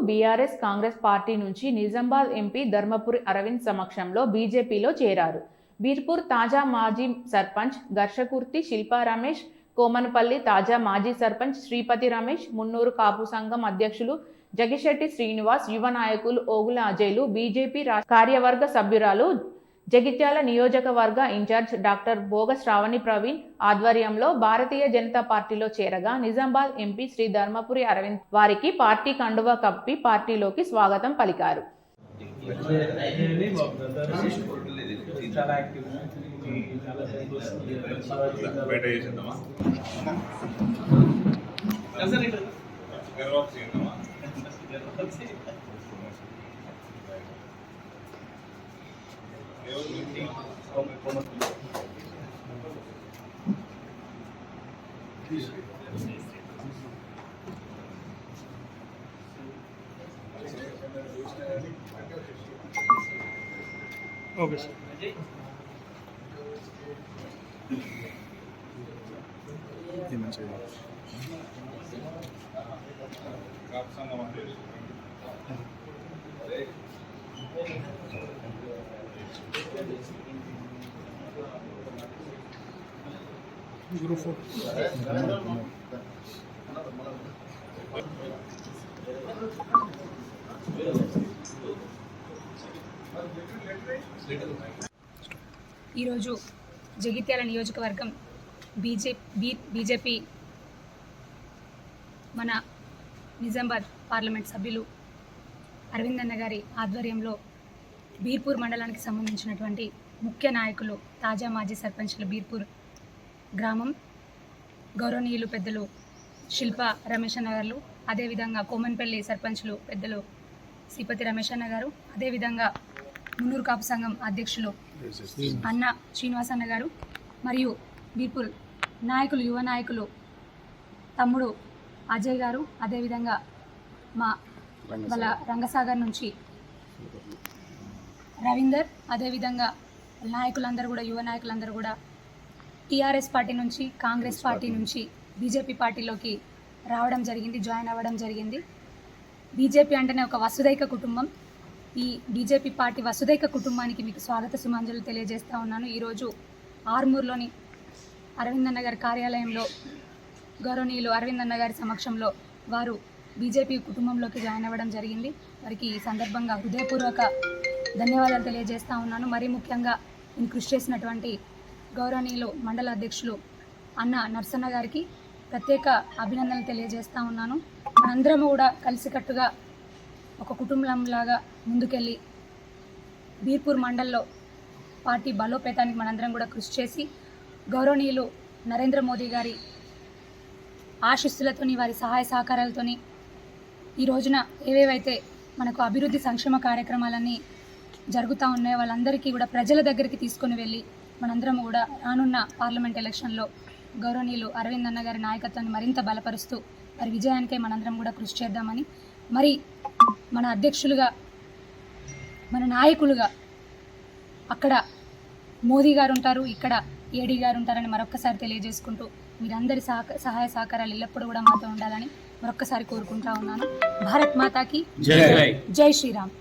BRS Congress party నుంచి Nizamabad MP Dharmapuri Arvind సమక్షంలో బీజేపీలో చేరారు. బీర్పూర్ తాజా మాజీ సర్పంచ్ ఘర్షకుర్తి శిల్పా రమేష్, కోమనపల్లి తాజా మాజీ సర్పంచ్ శ్రీపతి రమేష్, మున్నూరు కాపు సంఘం అధ్యక్షులు జగిశెట్టి శ్రీనివాస్, యువ నాయకులు ఓగుల అజయ్లు, బీజేపీ కార్యవర్గ సభ్యురాలు జగిత్యాల నియోజకవర్గ ఇన్ఛార్జ్ డాక్టర్ భోగ శ్రావణి ప్రవీణ్ ఆధ్వర్యంలో భారతీయ జనతా పార్టీలో చేరగా నిజామాబాద్ ఎంపీ శ్రీ ధర్మపురి అరవింద్ వారికి పార్టీ కండువా కప్పి పార్టీలోకి స్వాగతం పలికారు. Okay sir. గ్రూప్ 4 ఈరోజు జగిత్యాల నియోజకవర్గం బీజేపీ మన నిజామాబాద్ పార్లమెంట్ సభ్యులు అరవింద్ అన్న గారి ఆధ్వర్యంలో బీర్పూర్ మండలానికి సంబంధించినటువంటి ముఖ్య నాయకులు తాజా మాజీ సర్పంచ్లు బీర్పూర్ గ్రామం గౌరవనీయులు పెద్దలు శిల్పా రమేష్ అన్న గారు, అదేవిధంగా కోమన్పల్లి సర్పంచ్లు పెద్దలు శ్రీపతి రమేష్ అన్న గారు, అదేవిధంగా మున్నూరు కాపు సంఘం అధ్యక్షులు అన్న శ్రీనివాస్ అన్న గారు, మరియు బీర్పూర్ నాయకులు యువ నాయకులు తమ్ముడు అజయ్ గారు, అదేవిధంగా మా వాళ్ళ రంగసాగర్ నుంచి రవీందర్, అదేవిధంగా నాయకులందరూ కూడా యువ నాయకులందరూ కూడా టీఆర్ఎస్ పార్టీ నుంచి కాంగ్రెస్ పార్టీ నుంచి బీజేపీ పార్టీలోకి రావడం జరిగింది, జాయిన్ అవ్వడం జరిగింది. బీజేపీ అంటేనే ఒక వసుదైక కుటుంబం. ఈ బీజేపీ పార్టీ వసుదైక కుటుంబానికి మీకు స్వాగత సుమాంజలు తెలియజేస్తూ ఉన్నాను. ఈరోజు ఆర్మూర్లోని అరవింద్ అన్న గారి కార్యాలయంలో గౌరవనీయులు అరవింద్ అన్న గారి సమక్షంలో వారు బీజేపీ కుటుంబంలోకి జాయిన్ అవ్వడం జరిగింది. వారికి ఈ సందర్భంగా హృదయపూర్వక ధన్యవాదాలు తెలియజేస్తూ ఉన్నాను. మరీ ముఖ్యంగా నేను కృషి చేసినటువంటి గౌరవనీయులు మండల అధ్యక్షులు అన్న నర్సన్న గారికి ప్రత్యేక అభినందనలు తెలియజేస్తూ ఉన్నాను. మనందరము కూడా కలిసికట్టుగా ఒక కుటుంబంలాగా ముందుకెళ్ళి బీర్పూర్ మండల్లో పార్టీ బలోపేతానికి మనందరం కూడా కృషి చేసి గౌరవనీయులు నరేంద్ర మోదీ గారి ఆశీస్సులతోని వారి సహాయ సహకారాలతోని ఈ రోజున ఏవేవైతే మనకు అభివృద్ధి సంక్షేమ కార్యక్రమాలన్నీ జరుగుతూ ఉన్నాయో వాళ్ళందరికీ కూడా ప్రజల దగ్గరికి తీసుకొని వెళ్ళి మనందరం కూడా రానున్న పార్లమెంట్ ఎలక్షన్లో గౌరవనీయులు అరవింద్ అన్న గారి నాయకత్వాన్ని మరింత బలపరుస్తూ వారి విజయానికై మనందరం కూడా కృషి చేద్దామని, మరి మన అధ్యక్షులుగా మన నాయకులుగా అక్కడ మోదీ గారు ఉంటారు, ఇక్కడ ఏడీ గారు ఉంటారని మరొక్కసారి తెలియజేసుకుంటూ మీరందరి సహాయ సహకారాలు ఎల్లప్పుడూ కూడా మాతో ఉండాలని మరొక్కసారి కోరుకుంటా ఉన్నాను. భారత్ మాతాకి జై శ్రీరామ్.